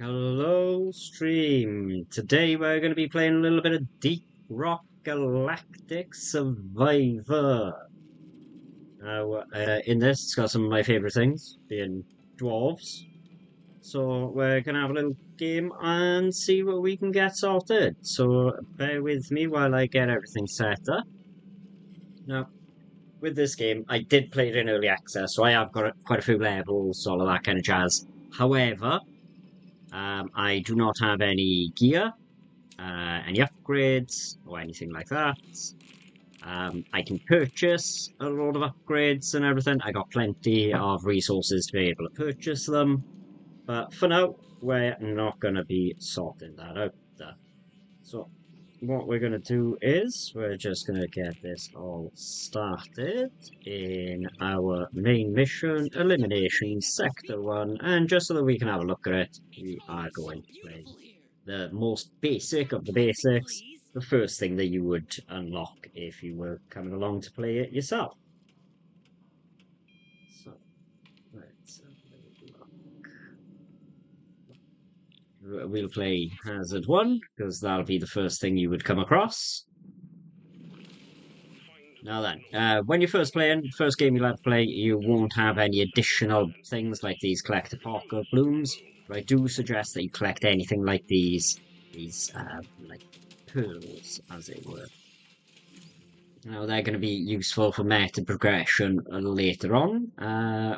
Hello, stream. Today we're going to be playing a little bit of Deep Rock Galactic Survivor. In this, it's got some of my favourite things, being dwarves. So we're going to have a little game and see what we can get sorted. So bear with me while I get everything set up. Now, with this game, I did play it in early access, so I have got quite a few levels, all of that kind of jazz. However, I do not have any gear, any upgrades, or anything like that. I can purchase a lot of upgrades and everything. I got plenty of resources to be able to purchase them. But for now, we're not going to be sorting that out there. So what we're going to do is we're just going to get this all started in our main mission, Elimination Sector 1. And just so that we can have a look at it, we are going to play the most basic of the basics, the first thing that you would unlock if you were coming along to play it yourself. So, let's have a look. We'll play Hazard 1, because that'll be the first thing you would come across. Now then, when you're first playing, first game you'll have to play, you won't have any additional things like these collector poker blooms, but I do suggest that you collect anything like these like pearls, as it were. Now they're going to be useful for meta progression later on.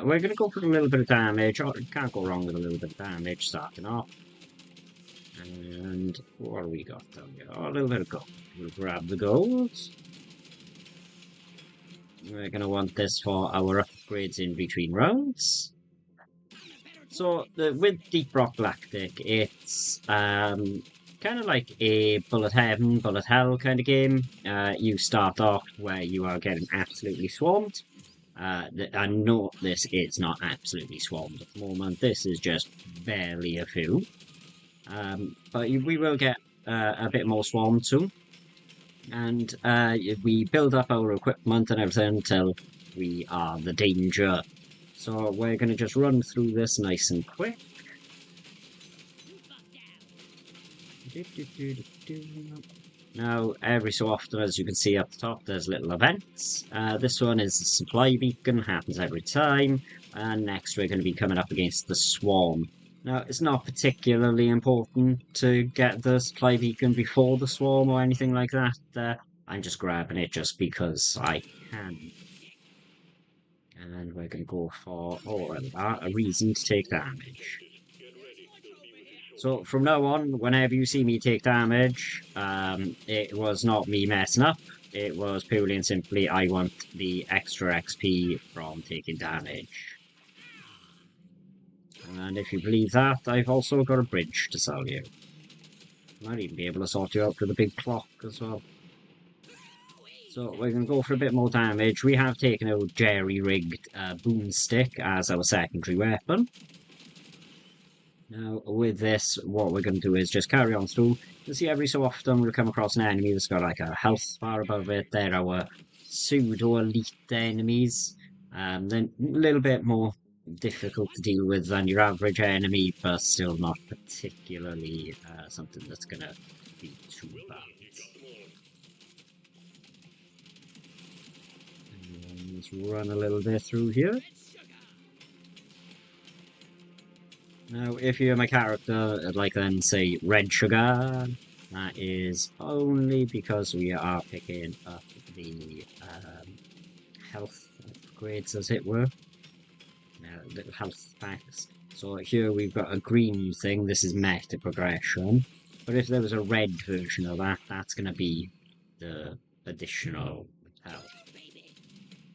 We're going to go for a little bit of damage. Oh, can't go wrong with a little bit of damage starting off. And what do we got down here? Oh, a little bit of gold. We'll grab the gold. We're going to want this for our upgrades in between rounds. So with Deep Rock Galactic, it's kind of like a bullet heaven, bullet hell kind of game. You start off where you are getting absolutely swarmed. I know this is not absolutely swarmed at the moment. This is just barely a few. But we will get a bit more swarmed soon. And we build up our equipment and everything until we are the danger. So we're going to just run through this nice and quick. Now, every so often, as you can see up the top, there's little events. This one is the supply beacon, happens every time. And next we're going to be coming up against the swarm. Now, it's not particularly important to get the supply beacon before the swarm or anything like that. I'm just grabbing it just because I can. And we're going to go for a reason to take damage. So from now on, whenever you see me take damage, it was not me messing up. It was purely and simply I want the extra XP from taking damage. And if you believe that, I've also got a bridge to sell you. Might even be able to sort you out with a big clock as well. So we're going to go for a bit more damage. We have taken a jerry-rigged boomstick as our secondary weapon. Now, with this, what we're going to do is just carry on through. You see, every so often we'll come across an enemy that's got like a health bar above it. They're our pseudo-elite enemies. They're a little bit more difficult to deal with than your average enemy, but still not particularly something that's going to be too bad. And let's run a little bit through here. Now, if you're my character, I'd like then say red sugar. That is only because we are picking up the health upgrades, as it were. Little health packs. So here we've got a green thing. This is meta progression. But if there was a red version of that, that's going to be the additional health.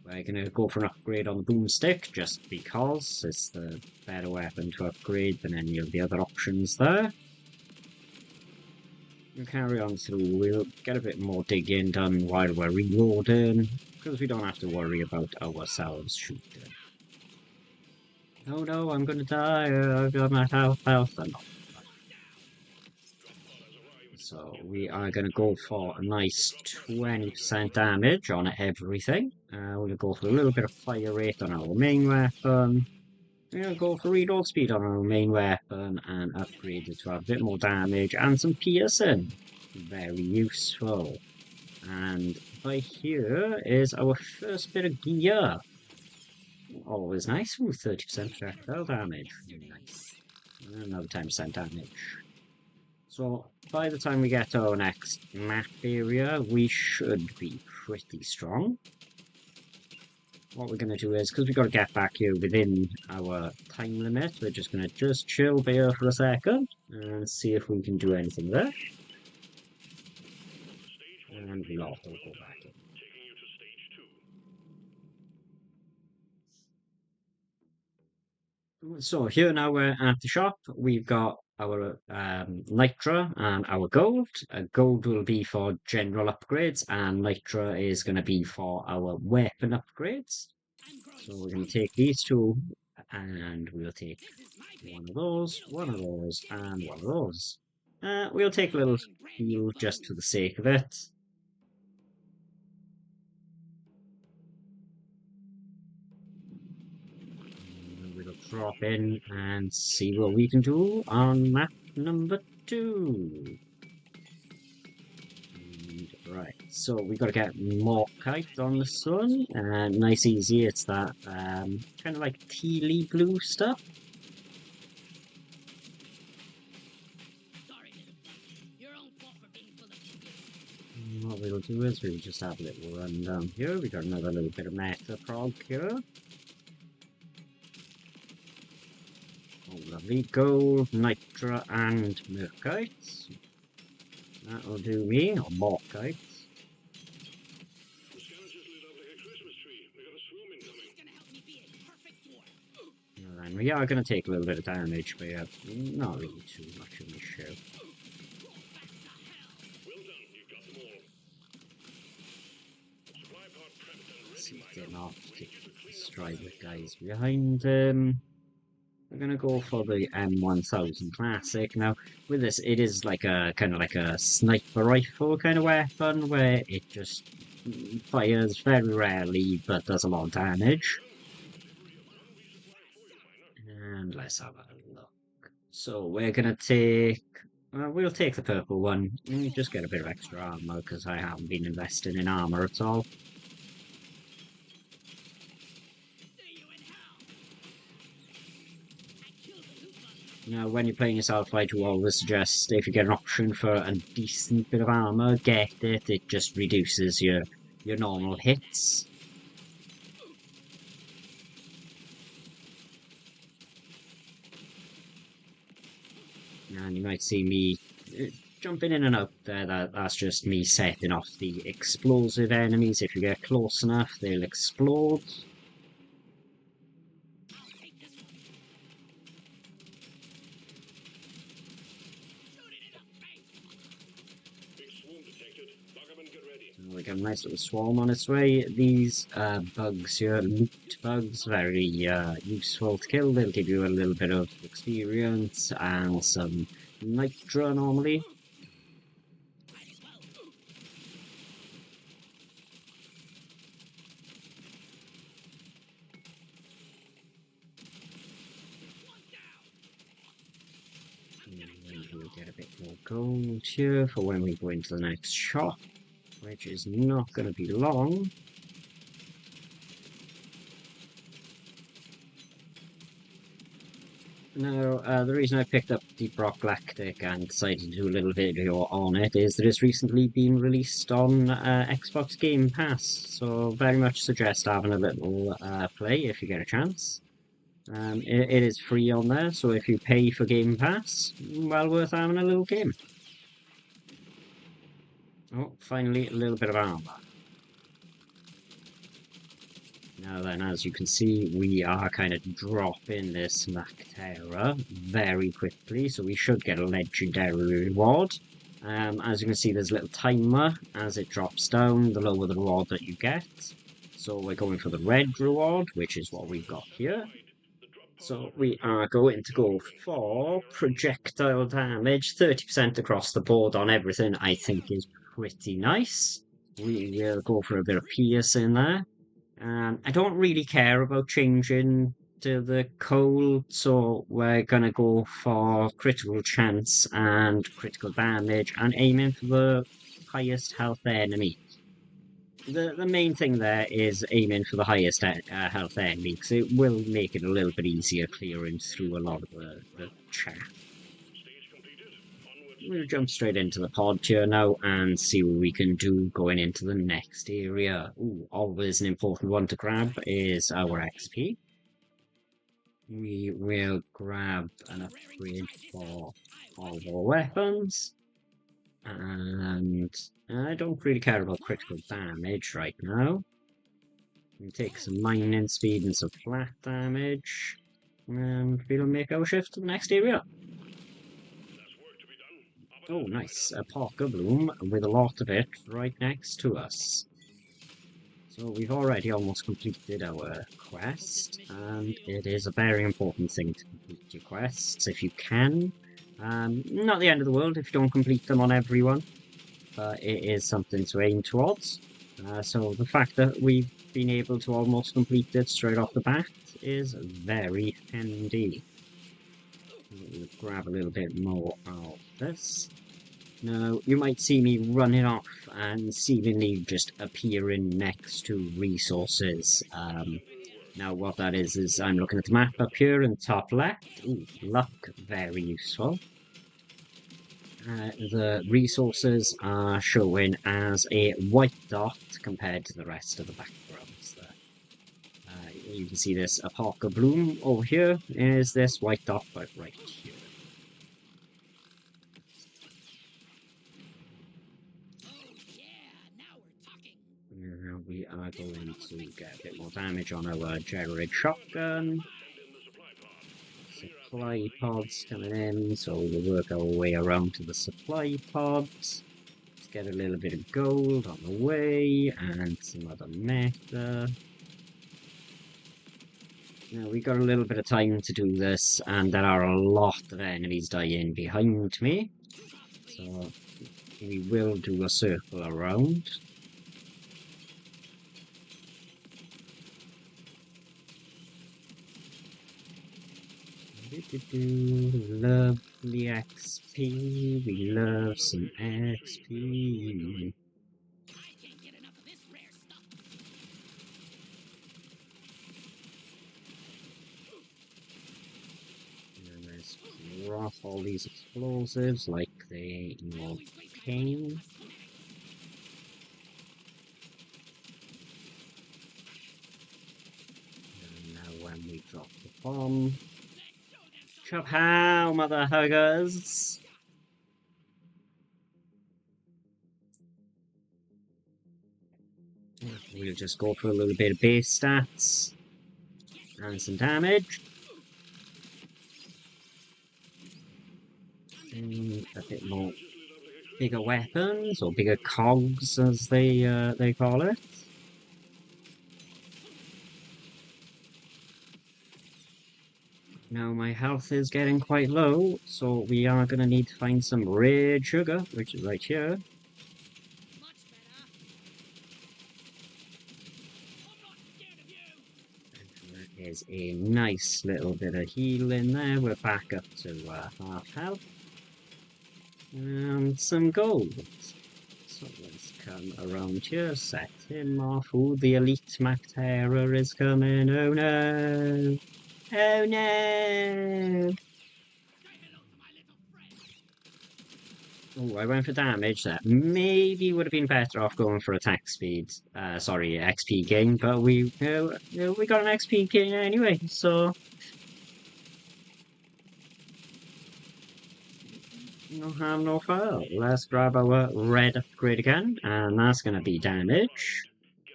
We're going to go for an upgrade on the boomstick, just because it's the better weapon to upgrade than any of the other options there. We'll carry on through, we'll get a bit more digging done while we're reloading, because we don't have to worry about ourselves shooting. Oh no, I'm going to die, I've got my health, and so we are going to go for a nice 20% damage on everything. We're going to go for a little bit of fire rate on our main weapon. We'll go for reload speed on our main weapon and upgrade it to have a bit more damage and some piercing. Very useful. And by here is our first bit of gear. Always nice. Ooh, 30% projectile damage. Nice. Another 10% damage. So by the time we get to our next map area, we should be pretty strong. What we're going to do is, because we've got to get back here within our time limit, we're just going to chill here for a second and see if we can do anything there. And we'll also go back in. So here now we're at the shop. We've got our Nitra and our gold. Gold will be for general upgrades, and Nitra is going to be for our weapon upgrades. So we're going to take these two, and we'll take one of those, and one of those. We'll take a little heal just for the sake of it. We'll drop in and see what we can do on map number 2. Right, so we've got to get Morkite on the sun, and nice easy, it's that kind of like tealy blue stuff. What we'll do is we'll just have a little run down here. We got another little bit of meta prog here. Oh, lovely. Gold, Nitra, and Merkite. That'll do me, or Morkite. And we are going to take a little bit of damage, but yeah, not really too much of an issue. Getting off to stride the guys behind him. We're gonna go for the M1000 Classic. Now, with this, it is like a kind of like a sniper rifle kind of weapon where it just fires very rarely but does a lot of damage. And let's have a look. So we're gonna take. We'll take the purple one. Just get a bit of extra armor because I haven't been investing in armor at all. Now, when you're playing yourself, I do always suggest if you get an option for a decent bit of armor, get it. It just reduces your normal hits. And you might see me jumping in and out there. That's just me setting off the explosive enemies. If you get close enough, they'll explode. We got a nice little swarm on its way. These bugs here, loot bugs, very useful to kill. They'll give you a little bit of experience and some nitra normally. We'll get a bit more gold here for when we go into the next shop, which is not going to be long. Now, the reason I picked up Deep Rock Galactic and decided to do a little video on it is that it's recently been released on Xbox Game Pass, so very much suggest having a little play if you get a chance. It is free on there, so if you pay for Game Pass, well worth having a little game. Oh, finally, a little bit of armor. Now then, as you can see, we are kind of dropping this Mactera very quickly, so we should get a legendary reward. As you can see, there's a little timer. As it drops down, the lower the reward that you get. So we're going for the red reward, which is what we've got here. So we are going to go for projectile damage, 30% across the board on everything, I think is pretty nice. We will go for a bit of pierce in there. I don't really care about changing to the cold, so we're gonna go for critical chance and critical damage and aiming for the highest health enemy. The main thing there is aiming for the highest health enemy, because it will make it a little bit easier clearing through a lot of the chaff. We'll jump straight into the pod here now and see what we can do going into the next area. Ooh, always an important one to grab is our XP. We will grab an upgrade for all of our weapons. And I don't really care about critical damage right now. We'll take some mining speed and some flat damage. And we'll make our shift to the next area. Oh, nice. A Parker Bloom with a lot of it right next to us. So we've already almost completed our quest, and it is a very important thing to complete your quests if you can. Not the end of the world if you don't complete them on everyone, but it is something to aim towards. So the fact that we've been able to almost complete it straight off the bat is very handy. We'll grab a little bit more of this. Now, you might see me running off and seemingly just appearing next to resources. Now, what that is I'm looking at the map up here in the top left. Ooh, luck, very useful. The resources are showing as a white dot compared to the rest of the backgrounds there. You can see this Parker Bloom over here is this white dot right here. Now we are going to get a bit more damage on our Jared shotgun. Supply pods coming in, so we'll work our way around to the supply pods. Let's get a little bit of gold on the way and some other metal. Now we got a little bit of time to do this, and there are a lot of enemies dying behind me. So we will do a circle around. Lovely XP, we love some XP. And let's drop all these explosives like they came. And now when we drop the bomb, chop how, mother huggers! We'll just go for a little bit of base stats and some damage. And a bit more bigger weapons, or bigger cogs as they call it. Now my health is getting quite low, so we are going to need to find some red sugar, which is right here. There is a nice little bit of heal in there. We're back up to half health. And some gold. So let's come around here, set him off. Ooh, the elite Mac Terror is coming. Oh no! Oh no! Oh, I went for damage there. Maybe would have been better off going for attack speed. Sorry, XP gain, but we got an XP gain anyway, so no harm, no foul. Let's grab our red upgrade again, and that's going to be damage.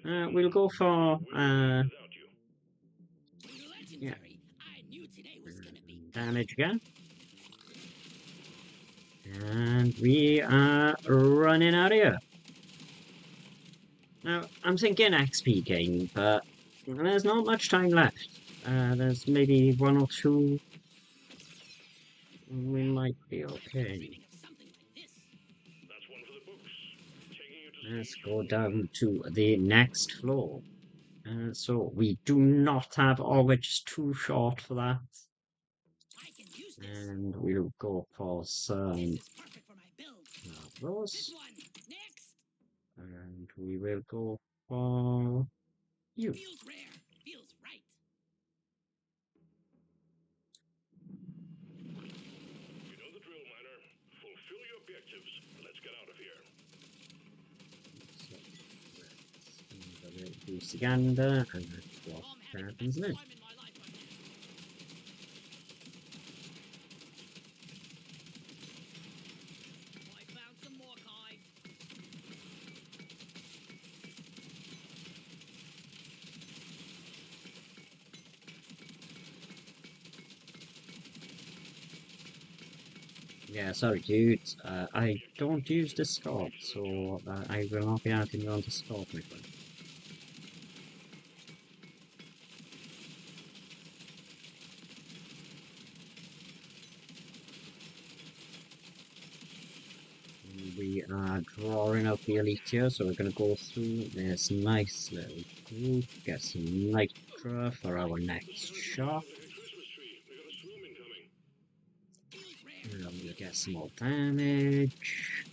We'll go for yeah, damage again. And we are running out of here. Now, I'm thinking XP gain, but there's not much time left. There's maybe one or two. We might be okay. Let's go down to the next floor. So we do not have, oh, we're just too short for that. And we'll go for some of those. And we will go for you. Boost again there, and that's what happens next. Yeah, sorry dudes, I don't use Discord, so I will not be adding you on Discord, my friend. We are drawing out the elite here, so we're going to go through this nice little group, get some nitra for our next shot. And we'll get some more damage.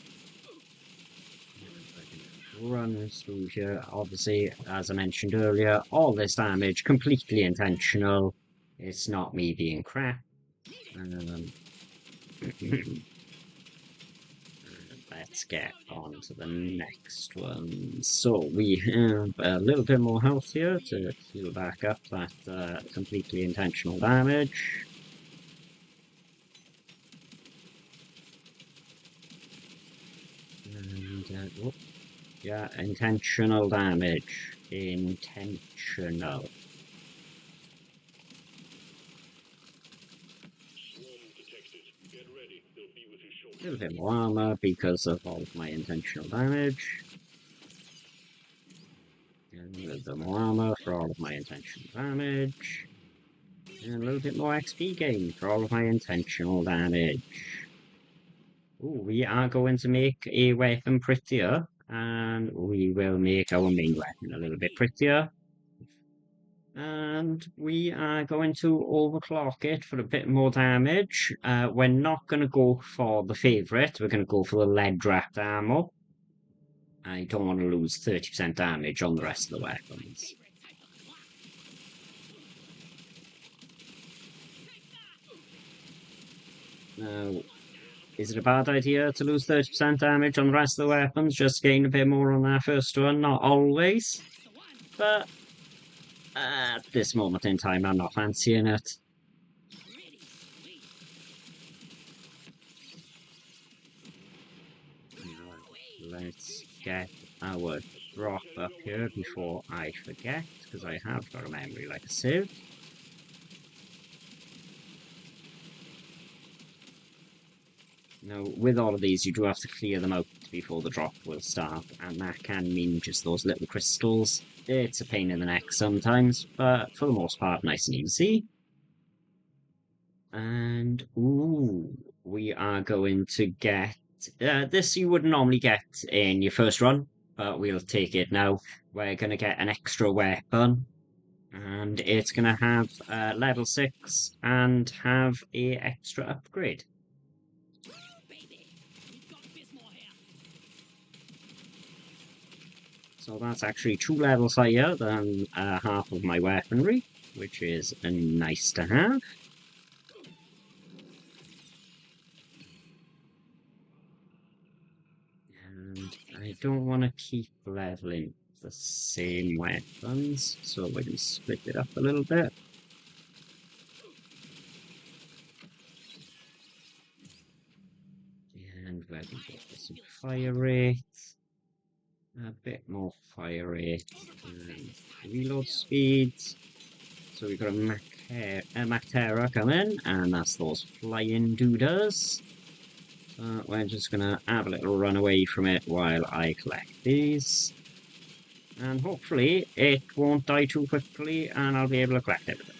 Run through here. Obviously, as I mentioned earlier, all this damage completely intentional. It's not me being crap. Let's get on to the next one. So we have a little bit more health here to heal back up that completely intentional damage. And yeah, intentional damage. Intentional. A little bit more armor because of all of my intentional damage. And a little bit more armor for all of my intentional damage. And a little bit more XP gain for all of my intentional damage. Ooh, we are going to make a weapon prettier. And we will make our main weapon a little bit prettier. And we are going to overclock it for a bit more damage. We're not going to go for the favourite. We're going to go for the lead-wrapped armor. I don't want to lose 30% damage on the rest of the weapons. Now, is it a bad idea to lose 30% damage on the rest of the weapons? Just gain a bit more on that first one? Not always. But at this moment in time, I'm not fancying it. Let's get our drop up here before I forget, because I have got a memory like a sieve. Now, with all of these, you do have to clear them out before the drop will start, and that can mean just those little crystals. It's a pain in the neck sometimes, but for the most part, nice and easy. And, ooh, we are going to get... this you wouldn't normally get in your first run, but we'll take it now. We're going to get an extra weapon, and it's going to have level 6 and have a extra upgrade. So that's actually 2 levels higher than half of my weaponry, which is nice to have. And I don't want to keep leveling the same weapons, so we can split it up a little bit. And we're going to go for some fire rate. A bit more fire rate and reload speeds. So we've got a Mactera coming, and that's those flying dooders. So we're just gonna have a little run away from it while I collect these. And hopefully it won't die too quickly and I'll be able to collect everything.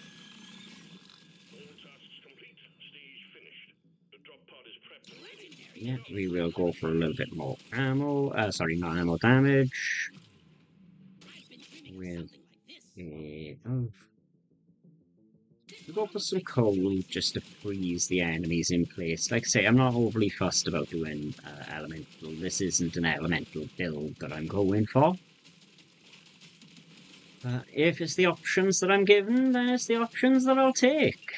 Yeah, we will go for a little bit more ammo, sorry, not ammo damage. With Oh. We'll go for some coal just to freeze the enemies in place. Like I say, I'm not overly fussed about doing elemental. This isn't an elemental build that I'm going for. If it's the options that I'm given, then it's the options that I'll take.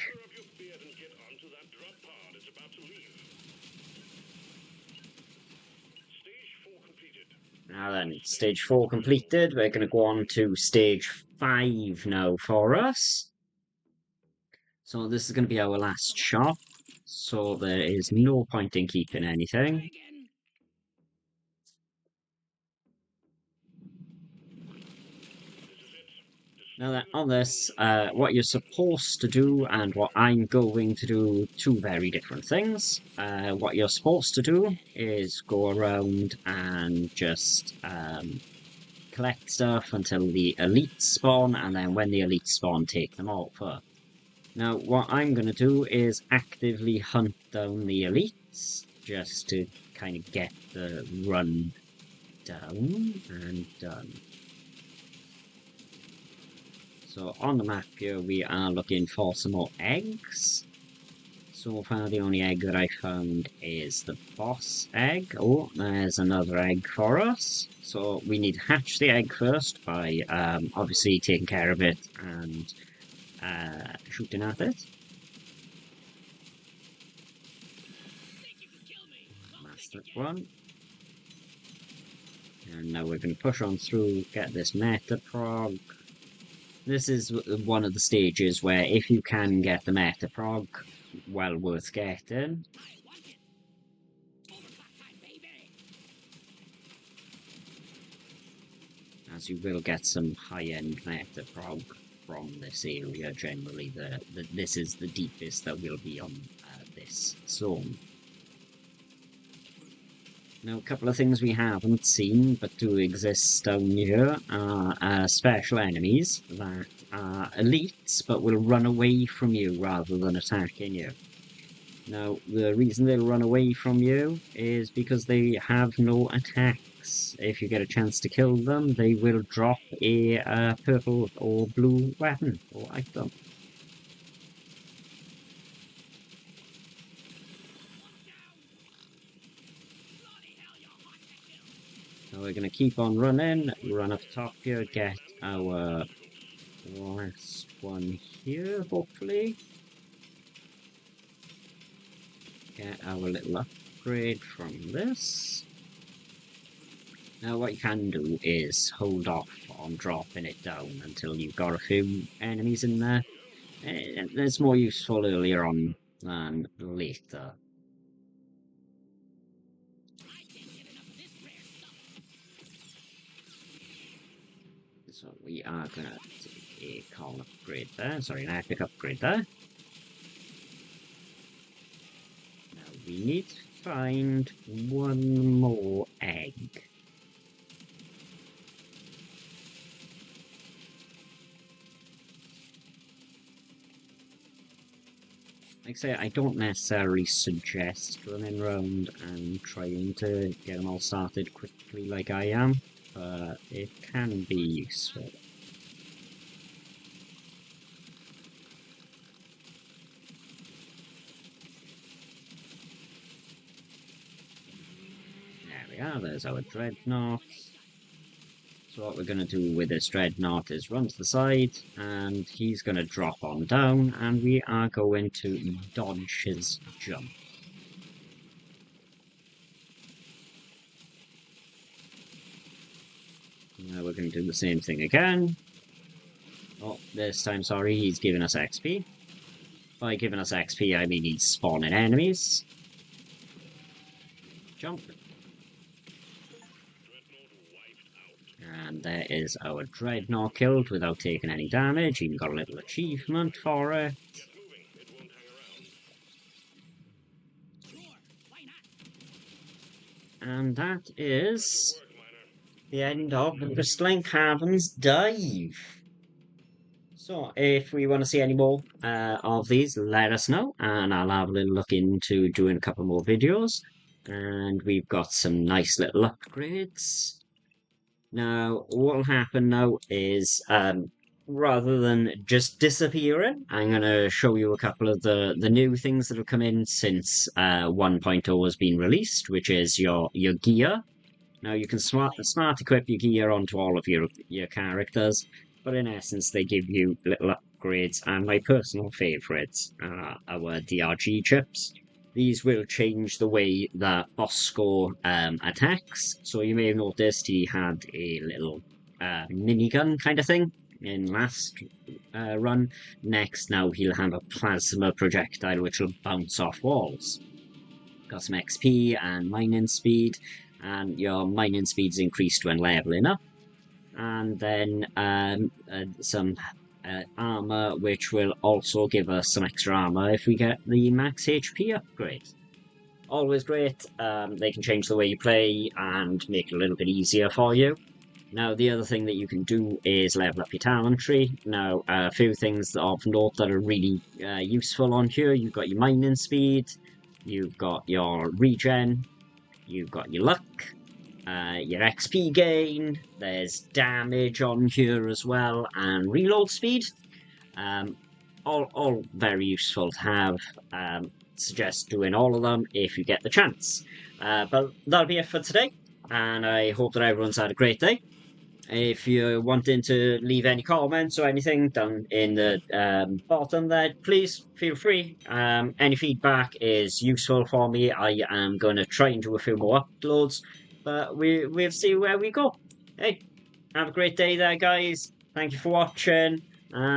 Now then, stage 4 completed. We're going to go on to stage 5 now for us. So this is going to be our last shop. So there is no point in keeping anything. Now then, on this, what you're supposed to do and what I'm going to do, two very different things. What you're supposed to do is go around and just collect stuff until the elites spawn, and then when the elites spawn, take them over. Now, what I'm going to do is actively hunt down the elites, just to kind of get the run down and done. So on the map here, we are looking for some more eggs. So far, the only egg that I found is the boss egg. Oh, there's another egg for us. So we need to hatch the egg first by obviously taking care of it and shooting at it. That's that one. And now we're going to push on through, get this meta prog. This is one of the stages where if you can get the meta prog, well worth getting. As you will get some high-end meta prog from this area generally. This is the deepest that will be on this zone. Now, a couple of things we haven't seen but do exist down here are special enemies that are elites but will run away from you rather than attacking you. Now, the reason they'll run away from you is because they have no attacks. If you get a chance to kill them, they will drop a purple or blue weapon or item. So we're going to keep on running, run up top here, get our last one here, hopefully. Get our little upgrade from this. Now what you can do is hold off on dropping it down until you've got a few enemies in there. It's more useful earlier on than later. So we are going to take a con upgrade there, sorry, an epic upgrade there. Now we need to find one more egg. Like I say, I don't necessarily suggest running around and trying to get them all started quickly like I am, but it can be useful. There we are, there's our dreadnought. So what we're going to do with this dreadnought is run to the side, and he's going to drop on down, and we are going to dodge his jump. Now we're going to do the same thing again. Oh, this time, sorry, he's giving us XP. By giving us XP, I mean he's spawning enemies. Jump. And there is our dreadnought killed without taking any damage. Even got a little achievement for it. And that is the end of the Crystalline Caverns dive. So, if we want to see any more of these, let us know, and I'll have a little look into doing a couple more videos. And we've got some nice little upgrades. Now, what will happen now is rather than just disappearing, I'm going to show you a couple of the new things that have come in since 1.0 has been released, which is your gear. Now you can smart equip your gear onto all of your characters, but in essence they give you little upgrades, and my personal favourites are our DRG chips. These will change the way that Bosco attacks. So you may have noticed he had a little minigun kind of thing in last run. Next, now he'll have a plasma projectile which will bounce off walls. Got some XP and mining speed, and your mining speed's increased when leveling up. And then some armor, which will also give us some extra armor if we get the max HP upgrade. Always great. They can change the way you play and make it a little bit easier for you. Now, the other thing that you can do is level up your talent tree. Now, a few things of note that are really useful on here. You've got your mining speed, you've got your regen, you've got your luck, your XP gain, there's damage on here as well, and reload speed. All very useful to have. Suggest doing all of them if you get the chance. But that'll be it for today, and I hope that everyone's had a great day. If you're wanting to leave any comments or anything down in the bottom there, please feel free. Any feedback is useful for me. I am going to try and do a few more uploads, but we'll see where we go. Hey, have a great day there, guys. Thank you for watching, and